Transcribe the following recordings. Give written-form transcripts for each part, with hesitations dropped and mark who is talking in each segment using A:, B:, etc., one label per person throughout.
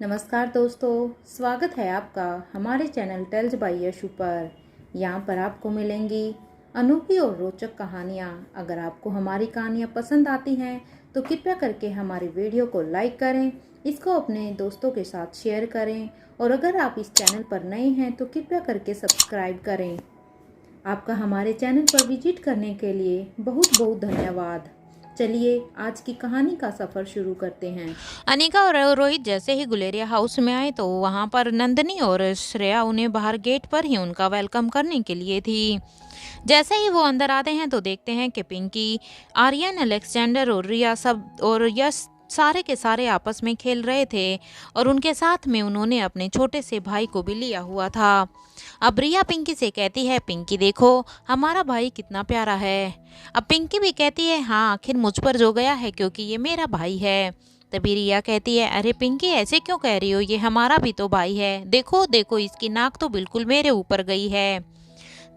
A: नमस्कार दोस्तों, स्वागत है आपका हमारे चैनल टेल्स बाय यशु पर। यहाँ पर आपको मिलेंगी अनोखी और रोचक कहानियाँ। अगर आपको हमारी कहानियाँ पसंद आती हैं तो कृपया करके हमारी वीडियो को लाइक करें, इसको अपने दोस्तों के साथ शेयर करें और अगर आप इस चैनल पर नए हैं तो कृपया करके सब्सक्राइब करें। आपका हमारे चैनल पर विजिट करने के लिए बहुत बहुत धन्यवाद। चलिए आज की कहानी का सफ़र शुरू करते हैं।
B: अनिका और रोहित जैसे ही गुलेरिया हाउस में आए तो वहां पर नंदनी और श्रेया उन्हें बाहर गेट पर ही उनका वेलकम करने के लिए थी। जैसे ही वो अंदर आते हैं तो देखते हैं कि पिंकी, आर्यन, अलेक्जेंडर और रिया और यश सारे के सारे आपस में खेल रहे थे और उनके साथ में उन्होंने अपने छोटे से भाई को भी लिया हुआ था। अब रिया पिंकी से कहती है, पिंकी देखो हमारा भाई कितना प्यारा है। अब पिंकी भी कहती है, हाँ आखिर मुझ पर जो गया है क्योंकि ये मेरा भाई है। तभी रिया कहती है, अरे पिंकी ऐसे क्यों कह रही हो, ये हमारा भी तो भाई है। देखो देखो इसकी नाक तो बिल्कुल मेरे ऊपर गई है।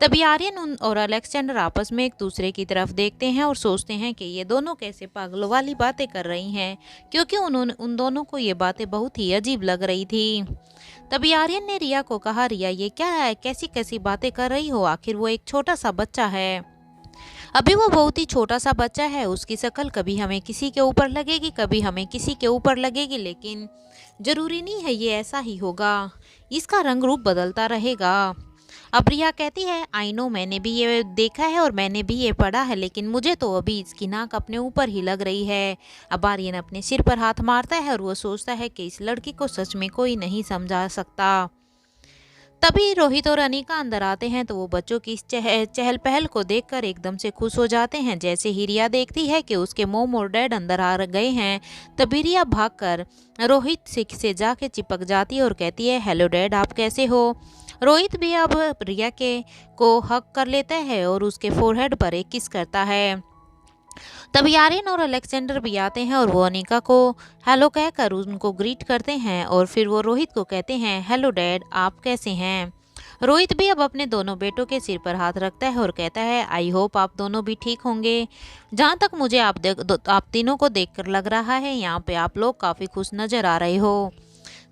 B: तभी आर्यन और अलेक्जेंडर आपस में एक दूसरे की तरफ देखते हैं और सोचते हैं कि ये दोनों कैसे पागलों वाली बातें कर रही हैं, क्योंकि उन दोनों को ये बातें बहुत ही अजीब लग रही थी। तभी आर्यन ने रिया को कहा, रिया ये क्या है, कैसी कैसी बातें कर रही हो, आखिर वो एक छोटा सा बच्चा है। अभी वो बहुत ही छोटा सा बच्चा है, उसकी शक्ल कभी हमें किसी के ऊपर लगेगी, कभी हमें किसी के ऊपर लगेगी, लेकिन जरूरी नहीं है ये ऐसा ही होगा, इसका रंग रूप बदलता रहेगा। अब रिया कहती है, आई नो मैंने भी ये देखा है और मैंने भी ये पढ़ा है, लेकिन मुझे तो अभी इसकी नाक अपने ऊपर ही लग रही है। अब आर्यन अपने सिर पर हाथ मारता है और वो सोचता है कि इस लड़की को सच में कोई नहीं समझा सकता। तभी रोहित और अनीका अंदर आते हैं तो वो बच्चों की इस चहल पहल को देखकर एकदम से खुश हो जाते हैं। जैसे ही रिया देखती है कि उसके मोम और डैड अंदर आ गए हैं, तभी रिया भागकर रोहित से जाके चिपक जाती है और कहती है, हेलो डैड आप कैसे हो। रोहित भी अब रिया के को हक कर लेता है और उसके फोरहेड पर एक किस करता है। तभी आर्यन और अलेक्जेंडर भी आते हैं और वो अनीका को हेलो कहकर उनको ग्रीट करते हैं और फिर वो रोहित को कहते हैं, हेलो डैड आप कैसे हैं। रोहित भी अब अपने दोनों बेटों के सिर पर हाथ रखता है और कहता है, आई होप आप दोनों भी ठीक होंगे। जहाँ तक मुझे आप तीनों को देखकर लग रहा है यहाँ पे आप लोग काफ़ी खुश नज़र आ रहे हो।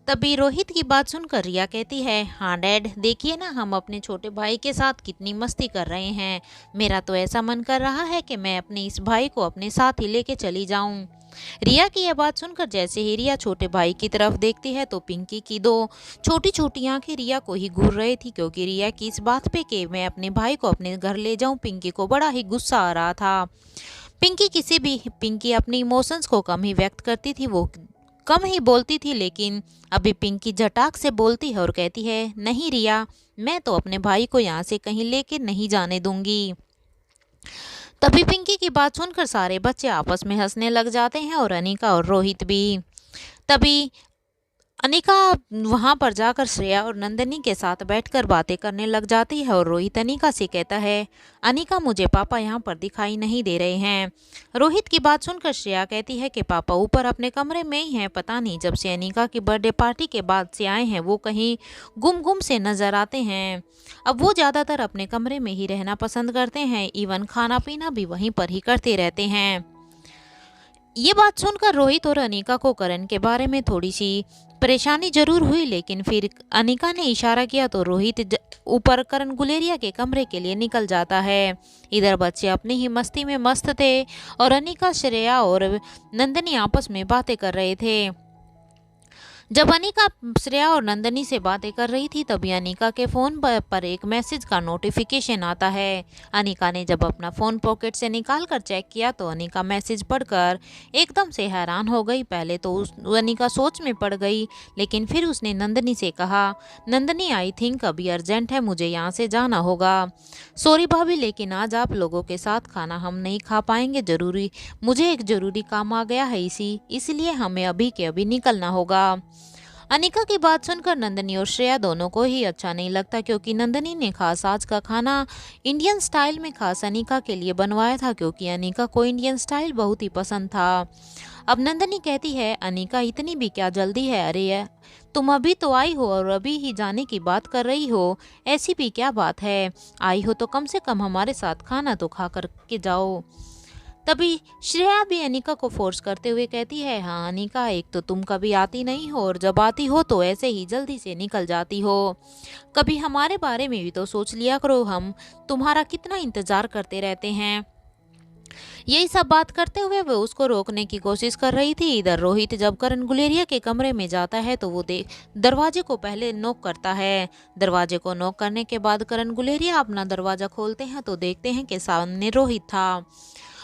B: तभी रोहित की बात सुनकर रिया कहती है, हाँ डैड देखिए ना हम अपने छोटे भाई के साथ कितनी मस्ती कर रहे हैं। मेरा तो ऐसा मन कर रहा है कि मैं अपने इस भाई को अपने साथ ही लेके चली जाऊं। रिया की यह बात सुनकर जैसे ही रिया छोटे भाई की तरफ देखती है तो पिंकी की दो छोटी छोटी आंखें रिया को ही घूर रही थी, क्योंकि रिया की इस बात पे कि मैं अपने भाई को अपने घर ले जाऊं पिंकी को बड़ा ही गुस्सा आ रहा था। पिंकी अपनी इमोशंस को कम ही व्यक्त करती थी, वो कम ही बोलती थी, लेकिन अभी पिंकी झटाक से बोलती है और कहती है, नहीं रिया मैं तो अपने भाई को यहाँ से कहीं लेके नहीं जाने दूंगी। तभी पिंकी की बात सुनकर सारे बच्चे आपस में हंसने लग जाते हैं और अनीका और रोहित भी। तभी अनिका वहां पर जाकर श्रेया और नंदनी के साथ बैठकर बातें करने लग जाती है और रोहित अनिका से कहता है, अनिका मुझे पापा यहाँ पर दिखाई नहीं दे रहे हैं। रोहित की बात सुनकर श्रेया कहती है कि पापा ऊपर अपने कमरे में ही हैं, पता नहीं जब से अनिका की बर्थडे पार्टी के बाद से आए हैं वो कहीं गुम गुम से नजर आते हैं। अब वो ज़्यादातर अपने कमरे में ही रहना पसंद करते हैं, इवन खाना पीना भी वहीं पर ही करते रहते हैं। ये बात सुनकर रोहित और अनीका को करण के बारे में थोड़ी सी परेशानी जरूर हुई, लेकिन फिर अनीका ने इशारा किया तो रोहित ऊपर करण गुलेरिया के कमरे के लिए निकल जाता है। इधर बच्चे अपनी ही मस्ती में मस्त थे और अनीका, श्रेया और नंदनी आपस में बातें कर रहे थे। जब अनीका श्रेया और नंदनी से बातें कर रही थी तभी अनीका के फ़ोन पर एक मैसेज का नोटिफिकेशन आता है। अनीका ने जब अपना फ़ोन पॉकेट से निकाल कर चेक किया तो अनीका मैसेज पढ़कर एकदम से हैरान हो गई। पहले तो अनीका सोच में पड़ गई, लेकिन फिर उसने नंदनी से कहा, नंदनी आई थिंक अभी अर्जेंट है, मुझे यहाँ से जाना होगा। सॉरी भाभी लेकिन आज आप लोगों के साथ खाना हम नहीं खा पाएंगे, मुझे एक ज़रूरी काम आ गया है इसलिए हमें अभी के अभी निकलना होगा। अनिका की बात सुनकर नंदनी और श्रेया दोनों को ही अच्छा नहीं लगता, क्योंकि नंदनी ने खास आज का खाना इंडियन स्टाइल में खास अनिका के लिए बनवाया था, क्योंकि अनिका को इंडियन स्टाइल बहुत ही पसंद था। अब नंदनी कहती है, अनिका इतनी भी क्या जल्दी है, अरे तुम अभी तो आई हो और अभी ही जाने की बात कर रही हो, ऐसी भी क्या बात है, आई हो तो कम से कम हमारे साथ खाना तो खा कर के जाओ। तभी श्रेया भी अनिका को फोर्स करते हुए कहती है, हाँ अनिका, एक तो तुम कभी आती नहीं हो और जब आती हो तो ऐसे ही जल्दी से निकल जाती हो। कभी हमारे बारे में भी तो सोच लिया करो, हम तुम्हारा कितना इंतजार करते रहते हैं। यही सब बात करते हुए वो उसको रोकने की कोशिश कर रही थी। इधर रोहित जब करण गुलेरिया के कमरे में जाता है तो वो दरवाजे को पहले नॉक करता है। दरवाजे को नॉक करने के बाद करण गुलेरिया अपना दरवाजा खोलते हैं तो देखते हैं कि सामने रोहित था।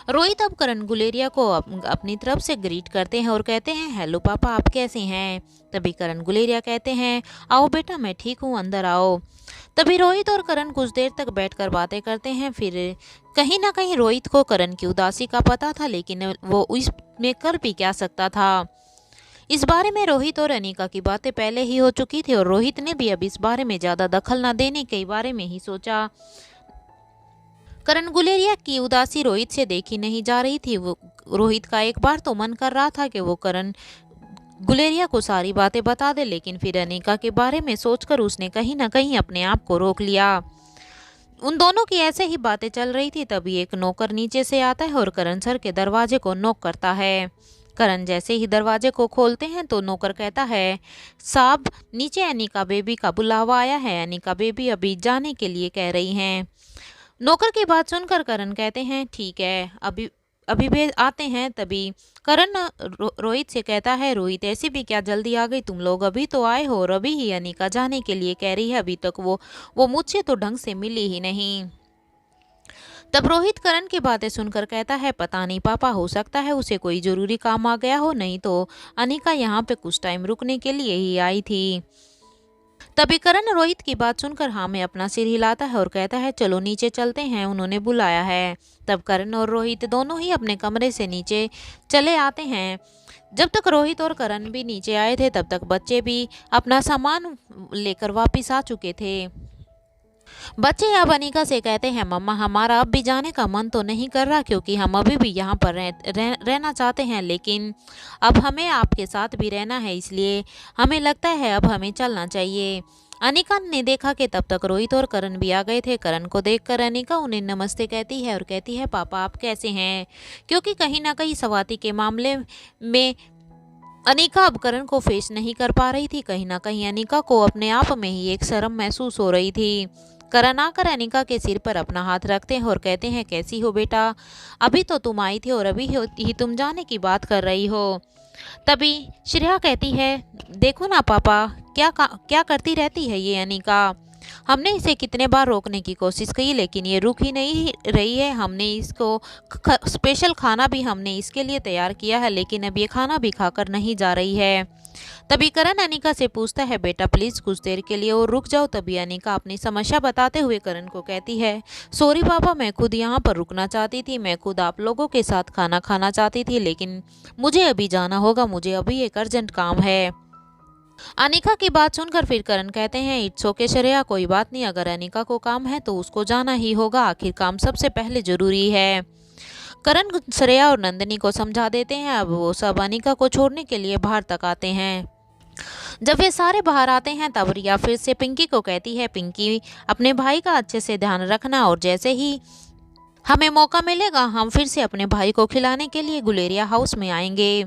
B: रोहित अब करण गुलेरिया को अपनी तरफ से ग्रीट करते हैं और कहते हैं, हेलो पापा, आप कैसे हैं। तभी करण गुलेरिया कहते हैं, आओ बेटा, मैं ठीक हूँ, अंदर आओ। तभी रोहित और करण कुछ देर तक बैठकर बातें करते हैं। फिर कहीं ना कहीं रोहित को करण की उदासी का पता था, लेकिन वो इसमें कर भी क्या सकता था। इस बारे में रोहित और अनिका की बातें पहले ही हो चुकी थी और रोहित ने भी अब इस बारे में ज्यादा दखल न देने के बारे में ही सोचा। करण गुलेरिया की उदासी रोहित से देखी नहीं जा रही थी। वो रोहित का एक बार तो मन कर रहा था कि वो करण गुलेरिया को सारी बातें बता दे, लेकिन फिर अनिका के बारे में सोचकर उसने कहीं ना कहीं अपने आप को रोक लिया। उन दोनों की ऐसे ही बातें चल रही थी, तभी एक नौकर नीचे से आता है और करण सर के दरवाजे को नॉक करता है। करण जैसे ही दरवाजे को खोलते हैं तो नौकर कहता है, साहब, नीचे अनिका बेबी का बुलावा आया है, अनिका बेबी अभी जाने के लिए कह रही हैं। नौकर की बात सुनकर करण कहते हैं, ठीक है, अभी अभी भी आते हैं। तभी करण रोहित से कहता है, रोहित, ऐसी भी क्या जल्दी आ गई, तुम लोग अभी तो आए हो और अभी ही अनिका जाने के लिए कह रही है, अभी तक वो मुझसे तो ढंग से मिली ही नहीं। तब रोहित करण की बातें सुनकर कहता है, पता नहीं पापा, हो सकता है उसे कोई जरूरी काम आ गया हो, नहीं तो अनिका यहाँ पे कुछ टाइम रुकने के लिए ही आई थी। तभी करण रोहित की बात सुनकर हाँ में अपना सिर हिलाता है और कहता है, चलो नीचे चलते हैं, उन्होंने बुलाया है। तब करण और रोहित दोनों ही अपने कमरे से नीचे चले आते हैं। जब तक रोहित और करण भी नीचे आए थे तब तक बच्चे भी अपना सामान लेकर वापस आ चुके थे। बच्चे अब अनिका से कहते हैं, मम्मा, हमारा अब भी जाने का मन तो नहीं कर रहा, क्योंकि हम अभी भी यहाँ पर रहना चाहते हैं, लेकिन अब हमें आपके साथ भी रहना है, इसलिए हमें लगता है अब हमें चलना चाहिए। अनिका ने देखा कि तब तक रोहित और करण भी आ गए थे। करण को देखकर अनिका उन्हें नमस्ते कहती है और कहती है, पापा, आप कैसे हैं। क्योंकि कहीं ना कहीं स्वाति के मामले में अनिका अब करण को फेस नहीं कर पा रही थी। कहीं ना कहीं अनिका को अपने आप में ही एक शर्म महसूस हो रही थी। करण आकर अनिका के सिर पर अपना हाथ रखते हैं और कहते हैं, कैसी हो बेटा, अभी तो तुम आई थी और अभी ही तुम जाने की बात कर रही हो। तभी श्रेया कहती है, देखो ना पापा, क्या करती रहती है ये अनिका। हमने इसे कितने बार रोकने की कोशिश की, लेकिन ये रुक ही नहीं रही है। हमने इसको स्पेशल खाना भी हमने इसके लिए तैयार किया है, लेकिन अब ये खाना भी खाकर नहीं जा रही है। तभी करण अनिका से पूछता है, बेटा प्लीज कुछ देर के लिए और रुक जाओ। तभी अनिका अपनी समस्या बताते हुए करण को कहती है, सॉरी पापा, मैं खुद यहाँ पर रुकना चाहती थी, मैं खुद आप लोगों के साथ खाना खाना चाहती थी, लेकिन मुझे अभी जाना होगा, मुझे अभी एक अर्जेंट काम है। अनिका की बात सुनकर फिर करण कहते हैं, इट्स ओके श्रेया, कोई बात नहीं, अगर अनिका को काम है तो उसको जाना ही होगा, आखिर काम सबसे पहले जरूरी है। करण श्रेया और नंदिनी को समझा देते हैं। अब वो सब अनिका को छोड़ने के लिए बाहर तक आते हैं। जब वे सारे बाहर आते हैं तब रिया फिर से पिंकी को कहती है, पिंकी, अपने भाई का अच्छे से ध्यान रखना और जैसे ही हमें मौका मिलेगा हम फिर से अपने भाई को खिलाने के लिए गुलेरिया हाउस में आएंगे।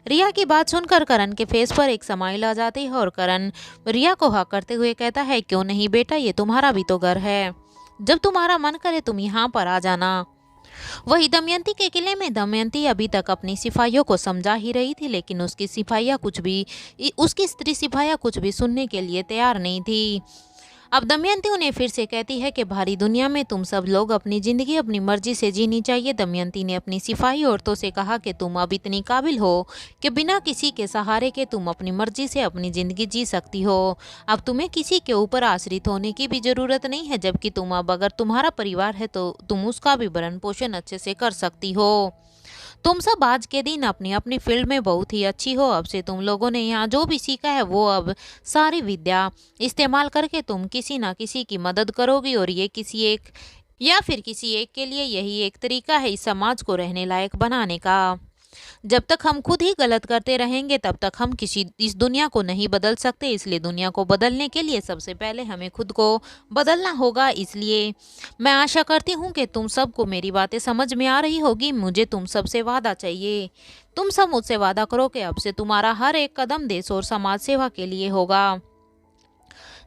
B: रिया की बात सुनकर करण के फेस पर एक स्माइल आ जाती है और करण रिया को हाँ करते हुए कहता है, क्यों नहीं बेटा, ये तुम्हारा भी तो घर है, जब तुम्हारा मन करे तुम यहाँ पर आ जाना। वही दमयंती के किले में दमयंती अभी तक अपनी सिपाहियों को समझा ही रही थी, लेकिन उसकी स्त्री सिपाहियाँ कुछ भी सुनने के लिए तैयार नहीं थी। अब दमयंती उन्हें फिर से कहती है कि भारी दुनिया में तुम सब लोग अपनी जिंदगी अपनी मर्जी से जीनी चाहिए। दमयंती ने अपनी सिपाही औरतों से कहा कि तुम अब इतनी काबिल हो कि बिना किसी के सहारे के तुम अपनी मर्जी से अपनी जिंदगी जी सकती हो। अब तुम्हें किसी के ऊपर आश्रित होने की भी जरूरत नहीं है, जबकि तुम अब अगर तुम्हारा परिवार है तो तुम उसका भी भरण पोषण अच्छे से कर सकती हो। तुम सब आज के दिन अपनी अपनी फील्ड में बहुत ही अच्छी हो। अब से तुम लोगों ने यहाँ जो भी सीखा है वो अब सारी विद्या इस्तेमाल करके तुम किसी ना किसी की मदद करोगी, और ये किसी एक के लिए यही एक तरीका है इस समाज को रहने लायक बनाने का। जब तक हम खुद ही गलत करते रहेंगे तब तक हम इस दुनिया को नहीं बदल सकते। इसलिए दुनिया को बदलने के लिए सबसे पहले हमें खुद को बदलना होगा। इसलिए मैं आशा करती हूँ कि तुम सबको मेरी बातें समझ में आ रही होगी। मुझे तुम सबसे वादा चाहिए। तुम सब मुझसे वादा करो कि अब से तुम्हारा हर एक कदम देश और समाज सेवा के लिए होगा।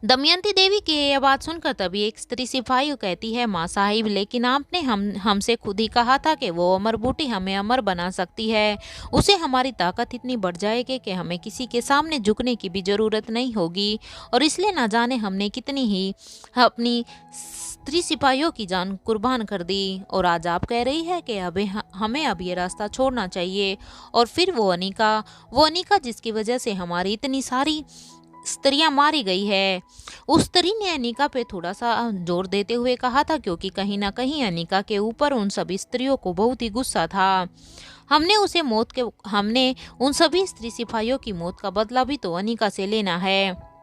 B: दमयंती देवी की यह बात सुनकर तभी एक स्त्री सिपाही कहती है, माँ साहिब, लेकिन आपने हमसे खुद ही कहा था कि वो अमर बूटी हमें अमर बना सकती है। उसे हमारी ताकत इतनी बढ़ जाएगी कि हमें किसी के सामने झुकने की भी जरूरत नहीं होगी। और इसलिए ना जाने हमने कितनी ही अपनी स्त्री सिपाहियों की जान कुर्बान कर दी। और आज आप कह रही है कि हमें अब ये रास्ता छोड़ना चाहिए। और फिर वो अनिका जिसकी वजह से हमारी इतनी सारी स्त्रियां मारी गई है। उस स्त्री ने अनिका पे थोड़ा सा जोर देते हुए कहा था, क्योंकि कहीं ना कहीं अनिका के ऊपर उन सभी स्त्रियों को बहुत ही गुस्सा था। हमने उन सभी स्त्री सिपाहियों की मौत का बदला भी तो अनिका से लेना है।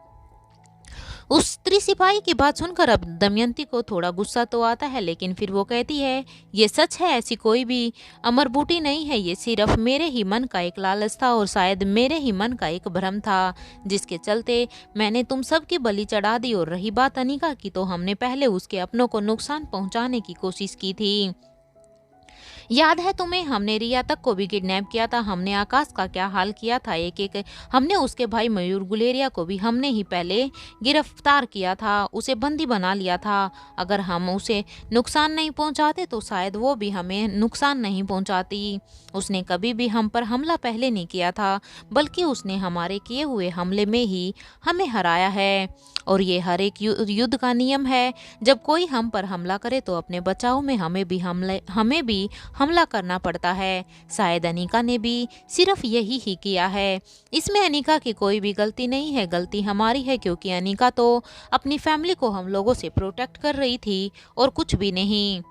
B: उस स्त्री सिपाही की बात सुनकर अब दमयंती को थोड़ा गुस्सा तो आता है, लेकिन फिर वो कहती है, ये सच है, ऐसी कोई भी अमर बूटी नहीं है। ये सिर्फ मेरे ही मन का एक लालच था और शायद मेरे ही मन का एक भ्रम था, जिसके चलते मैंने तुम सब की बलि चढ़ा दी। और रही बात अनिका की, तो हमने पहले उसके अपनों को नुकसान पहुंचाने की कोशिश की थी। याद है तुम्हें, हमने रिया तक को भी किडनैप किया था। हमने आकाश का क्या हाल किया था, एक एक हमने उसके भाई मयूर गुलेरिया को भी हमने ही पहले गिरफ्तार किया था, उसे बंदी बना लिया था। अगर हम उसे नुकसान नहीं पहुंचाते तो शायद वो भी हमें नुकसान नहीं पहुंचाती। उसने कभी भी हम पर हमला पहले नहीं किया था, बल्कि उसने हमारे किए हुए हमले में ही हमें हराया है। और ये हर एक युद्ध का नियम है, जब कोई हम पर हमला करे तो अपने बचाव में हमें भी हमला करना पड़ता है। शायद अनिका ने भी सिर्फ यही ही किया है। इसमें अनिका की कोई भी गलती नहीं है, गलती हमारी है, क्योंकि अनिका तो अपनी फैमिली को हम लोगों से प्रोटेक्ट कर रही थी और कुछ भी नहीं।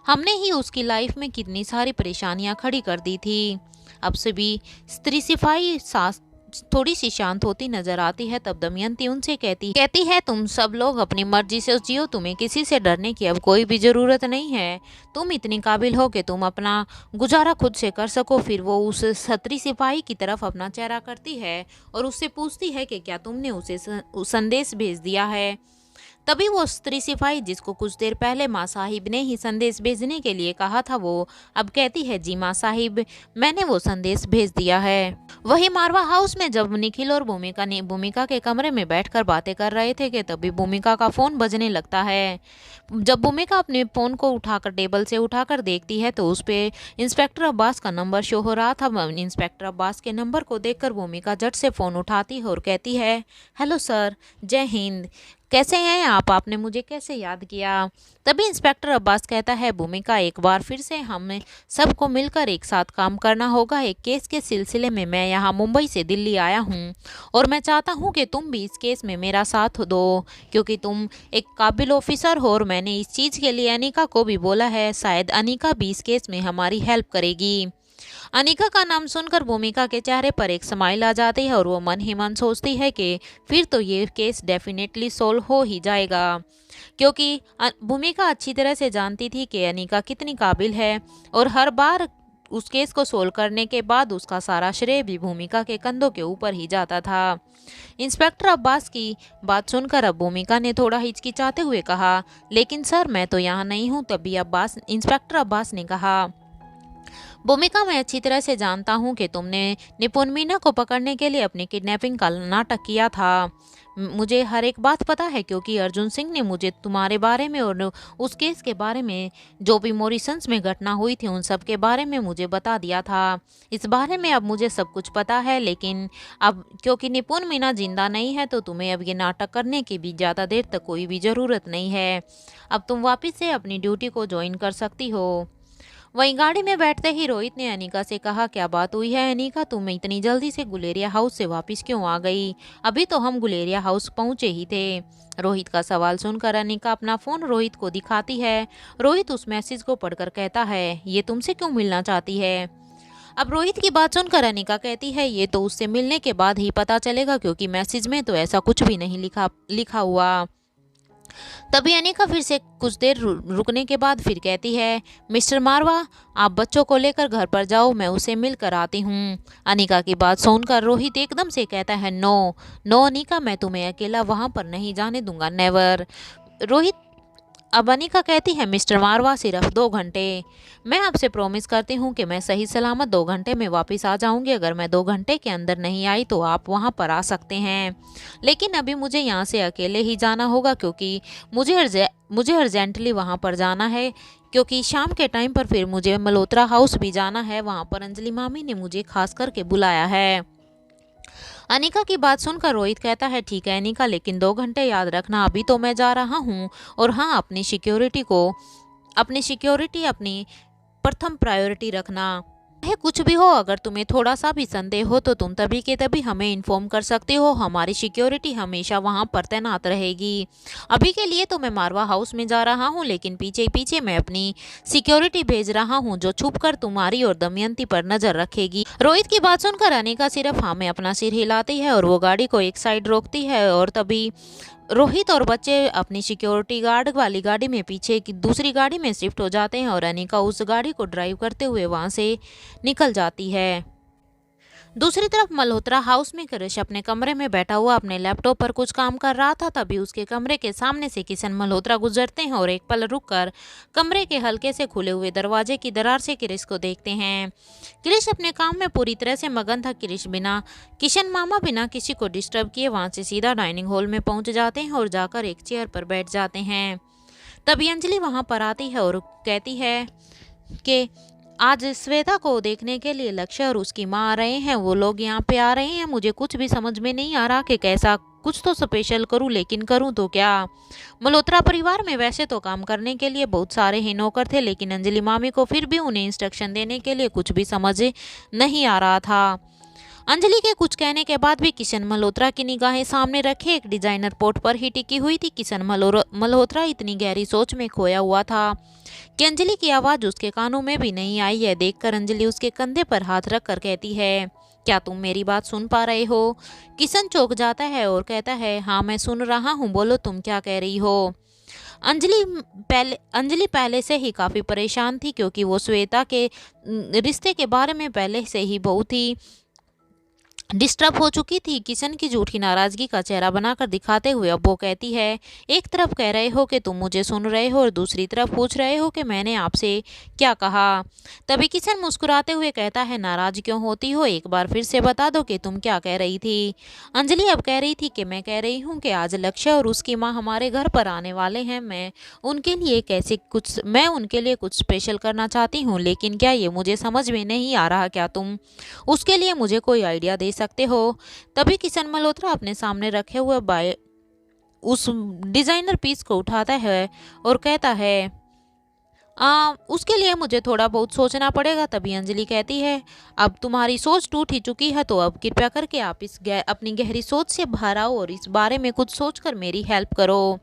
B: हमने ही उसकी लाइफ में कितनी सारी परेशानियां खड़ी कर दी थी। अब से भी स्त्री सिपाही सास थोड़ी सी शांत होती नजर आती है। तब दमयंती उनसे कहती है, तुम सब लोग अपनी मर्जी से जियो, तुम्हें किसी से डरने की अब कोई भी जरूरत नहीं है। तुम इतनी काबिल हो कि तुम अपना गुजारा खुद से कर सको। फिर वो उस छत्री सिपाही की तरफ अपना चेहरा करती है और उससे पूछती है कि क्या तुमने उसे संदेश भेज दिया है। तभी वो स्त्री सिपाही, जिसको कुछ देर पहले माँ साहिब ने ही संदेश भेजने के लिए कहा था, वो अब कहती है, जी माँ साहिब, मैंने वो संदेश भेज दिया है। वही मारवा हाउस में जब निखिल और भूमिका के कमरे में बैठकर बातें कर रहे थे कि तभी भूमिका का फोन बजने लगता है। जब भूमिका अपने फोन को उठाकर टेबल से उठाकर देखती है तो उस पे इंस्पेक्टर अब्बास का नंबर शो हो रहा था। इंस्पेक्टर अब्बास के नंबर को देखकर भूमिका झट से फोन उठाती है और कहती है, हेलो सर, जय हिंद, कैसे हैं आप, आपने मुझे कैसे याद किया। तभी इंस्पेक्टर अब्बास कहता है, भूमिका, एक बार फिर से हमें सबको मिलकर एक साथ काम करना होगा। एक केस के सिलसिले में मैं यहाँ मुंबई से दिल्ली आया हूँ और मैं चाहता हूँ कि तुम भी इस केस में मेरा साथ दो, क्योंकि तुम एक काबिल ऑफिसर हो। और मैंने इस चीज़ के लिए अनिका को भी बोला है, शायद अनिका भी इस केस में हमारी हेल्प करेगी। अनिका का नाम सुनकर भूमिका के चेहरे पर एक स्माइल आ जाती है और वो मन ही मन सोचती है कि फिर तो ये केस डेफिनेटली सोल्व हो ही जाएगा, क्योंकि भूमिका अच्छी तरह से जानती थी कि अनिका कितनी काबिल है और हर बार उस केस को सोल्व करने के बाद उसका सारा श्रेय भी भूमिका के कंधों के ऊपर ही जाता था। इंस्पेक्टर अब्बास की बात सुनकर अब भूमिका ने थोड़ा हिचकिचाते हुए कहा, लेकिन सर मैं तो यहाँ नहीं हूँ। तभी इंस्पेक्टर अब्बास ने कहा, भूमिका, मैं अच्छी तरह से जानता हूँ कि तुमने निपुण मीना को पकड़ने के लिए अपनी किडनैपिंग का नाटक किया था। मुझे हर एक बात पता है, क्योंकि अर्जुन सिंह ने मुझे तुम्हारे बारे में और उस केस के बारे में, जो भी मॉरिशस में घटना हुई थी, उन सब के बारे में मुझे बता दिया था। इस बारे में अब मुझे सब कुछ पता है, लेकिन अब क्योंकि निपुण मीना जिंदा नहीं है तो तुम्हें अब ये नाटक करने की भी ज़्यादा देर तक कोई भी ज़रूरत नहीं है। अब तुम वापस से अपनी ड्यूटी को ज्वाइन कर सकती हो। वहीं गाड़ी में बैठते ही रोहित ने अनिका से कहा, क्या बात हुई है अनिका, तुम इतनी जल्दी से गुलेरिया हाउस से वापस क्यों आ गई? अभी तो हम गुलेरिया हाउस पहुंचे ही थे। रोहित का सवाल सुनकर अनिका अपना फोन रोहित को दिखाती है। रोहित उस मैसेज को पढ़कर कहता है, ये तुमसे क्यों मिलना चाहती है? अब रोहित की बात सुनकर अनिका कहती है, ये तो उससे मिलने के बाद ही पता चलेगा, क्योंकि मैसेज में तो ऐसा कुछ भी नहीं लिखा हुआ। तभी अनिका फिर से कुछ देर रुकने के बाद फिर कहती है, मिस्टर मारवा, आप बच्चों को लेकर घर पर जाओ, मैं उसे मिल कर आती हूँ। अनिका की बात सुनकर रोहित एकदम से कहता है, नो नो अनिका, मैं तुम्हें अकेला वहाँ पर नहीं जाने दूंगा, नेवर। रोहित अब अनिका कहती है, मिस्टर मारवा, सिर्फ 2 घंटे, मैं आपसे प्रॉमिस करती हूँ कि मैं सही सलामत 2 घंटे में वापस आ जाऊंगी। अगर मैं 2 घंटे के अंदर नहीं आई तो आप वहाँ पर आ सकते हैं, लेकिन अभी मुझे यहाँ से अकेले ही जाना होगा, क्योंकि मुझे अर्जेंटली वहाँ पर जाना है, क्योंकि शाम के टाइम पर फिर मुझे मल्होत्रा हाउस भी जाना है, वहाँ पर अंजलि मामी ने मुझे खास करके बुलाया है। अनिका की बात सुनकर रोहित कहता है, ठीक है अनिका, लेकिन 2 घंटे याद रखना, अभी तो मैं जा रहा हूँ, और हाँ, अपनी सिक्योरिटी अपनी प्रथम प्रायोरिटी रखना है। कुछ भी हो, अगर तुम्हें थोड़ा सा भी संदेह हो तो तुम तभी के तभी हमें इन्फॉर्म कर सकते हो, हमारी सिक्योरिटी हमेशा वहाँ पर तैनात रहेगी। अभी के लिए तो मैं मारवा हाउस में जा रहा हूँ, लेकिन पीछे पीछे मैं अपनी सिक्योरिटी भेज रहा हूँ, जो छुप कर तुम्हारी और दमयंती पर नजर रखेगी। रोहित की बात सुनकर अनिका सिर्फ हाँ में अपना सिर हिलाती है और वो गाड़ी को एक साइड रोकती है, और तभी रोहित और बच्चे अपनी सिक्योरिटी गार्ड वाली गाड़ी में पीछे की दूसरी गाड़ी में शिफ्ट हो जाते हैं, और अनिका उस गाड़ी को ड्राइव करते हुए वहां से निकल जाती है। दूसरी तरफ मल्होत्रा हाउस में कृष अपने कमरे में बैठा हुआ अपने लैपटॉप पर कुछ काम कर रहा था। तभी उसके कमरे के सामने से किशन मल्होत्रा गुजरते हैं और एक पल रुककर कमरे के हल्के से खुले हुए दरवाजे की दरार से कृष को देखते हैं। कृष अपने काम में पूरी तरह से मगन था। किशन मामा बिना किसी को डिस्टर्ब किए वहां से सीधा डाइनिंग हॉल में पहुंच जाते हैं और जाकर एक चेयर पर बैठ जाते हैं। तभी अंजलि वहां पर आती है और कहती है कि आज श्वेता को देखने के लिए लक्ष्य और उसकी माँ आ रहे हैं, वो लोग यहाँ पे आ रहे हैं। मुझे कुछ भी समझ में नहीं आ रहा कि कैसा कुछ तो स्पेशल करूँ, लेकिन करूँ तो क्या। मल्होत्रा परिवार में वैसे तो काम करने के लिए बहुत सारे ही नौकर थे, लेकिन अंजलि मामी को फिर भी उन्हें इंस्ट्रक्शन देने के लिए कुछ भी समझ नहीं आ रहा था। अंजलि के कुछ कहने के बाद भी किशन मल्होत्रा की निगाहें सामने रखे एक डिजाइनर पोर्ट पर ही टिकी हुई थी। किशन मल्होत्रा इतनी गहरी सोच में खोया हुआ था कि अंजलि की आवाज उसके कानों में भी नहीं आई है। देखकर अंजलि उसके कंधे पर हाथ रख कर कहती है, क्या तुम मेरी बात सुन पा रहे हो। किशन चौंक जाता है और कहता है, हाँ मैं सुन रहा हूँ, बोलो तुम क्या कह रही हो। अंजलि पहले से ही काफी परेशान थी, क्योंकि वो श्वेता के रिश्ते के बारे में पहले से ही बहुत ही डिस्टर्ब हो चुकी थी। किशन की झूठी नाराजगी का चेहरा बनाकर दिखाते हुए अब वो कहती है, एक तरफ कह रहे हो कि तुम मुझे सुन रहे हो और दूसरी तरफ पूछ रहे हो कि मैंने आपसे क्या कहा। तभी किशन मुस्कुराते हुए कहता है, नाराज क्यों होती हो, एक बार फिर से बता दो कि तुम क्या कह रही थी। अंजलि अब कह रही थी कि मैं कह रही हूँ कि आज लक्ष्य और उसकी माँ हमारे घर पर आने वाले हैं। मैं उनके लिए कुछ स्पेशल करना चाहती हूँ, लेकिन क्या ये मुझे समझ में नहीं आ रहा। क्या तुम उसके लिए मुझे कोई आइडिया दे सकते हो। तभी किशन मल्होत्रा अपने सामने रखे हुए उस डिजाइनर पीस को उठाता है और कहता है, उसके लिए मुझे थोड़ा बहुत सोचना पड़ेगा। तभी अंजलि कहती है, अब तुम्हारी सोच टूट ही चुकी है, तो अब कृपया करके आप अपनी गहरी सोच से बाहर आओ और इस बारे में कुछ सोचकर मेरी हेल्प करो।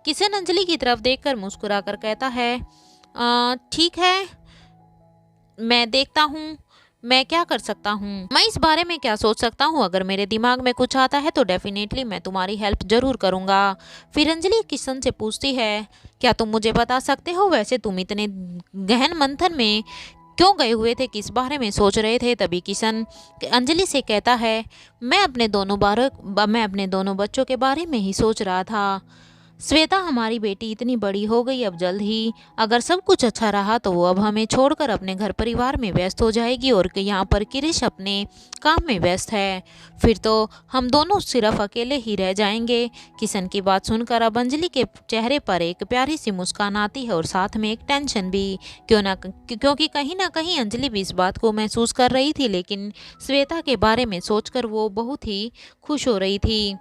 B: किशन अंजलि की तरफ देखकर मुस्कुरा कर कहता है, ठीक है, मैं देखता हूँ मैं क्या कर सकता हूँ। मैं इस बारे में क्या सोच सकता हूँ, अगर मेरे दिमाग में कुछ आता है तो डेफिनेटली मैं तुम्हारी हेल्प जरूर करूँगा। फिर अंजलि किशन से पूछती है, क्या तुम मुझे बता सकते हो, वैसे तुम इतने गहन मंथन में क्यों गए हुए थे, किस बारे में सोच रहे थे। तभी किशन अंजलि से कहता है, मैं अपने दोनों बच्चों के बारे में ही सोच रहा था। श्वेता हमारी बेटी इतनी बड़ी हो गई, अब जल्द ही अगर सब कुछ अच्छा रहा तो वो अब हमें छोड़कर अपने घर परिवार में व्यस्त हो जाएगी, और यहाँ पर कृष अपने काम में व्यस्त है, फिर तो हम दोनों सिर्फ अकेले ही रह जाएंगे। किशन की बात सुनकर अब अंजलि के चेहरे पर एक प्यारी सी मुस्कान आती है और साथ में एक टेंशन भी, क्योंकि कहीं ना कहीं अंजलि भी इस बात को महसूस कर रही थी, लेकिन श्वेता के बारे में सोचकर वो बहुत ही खुश हो रही थी।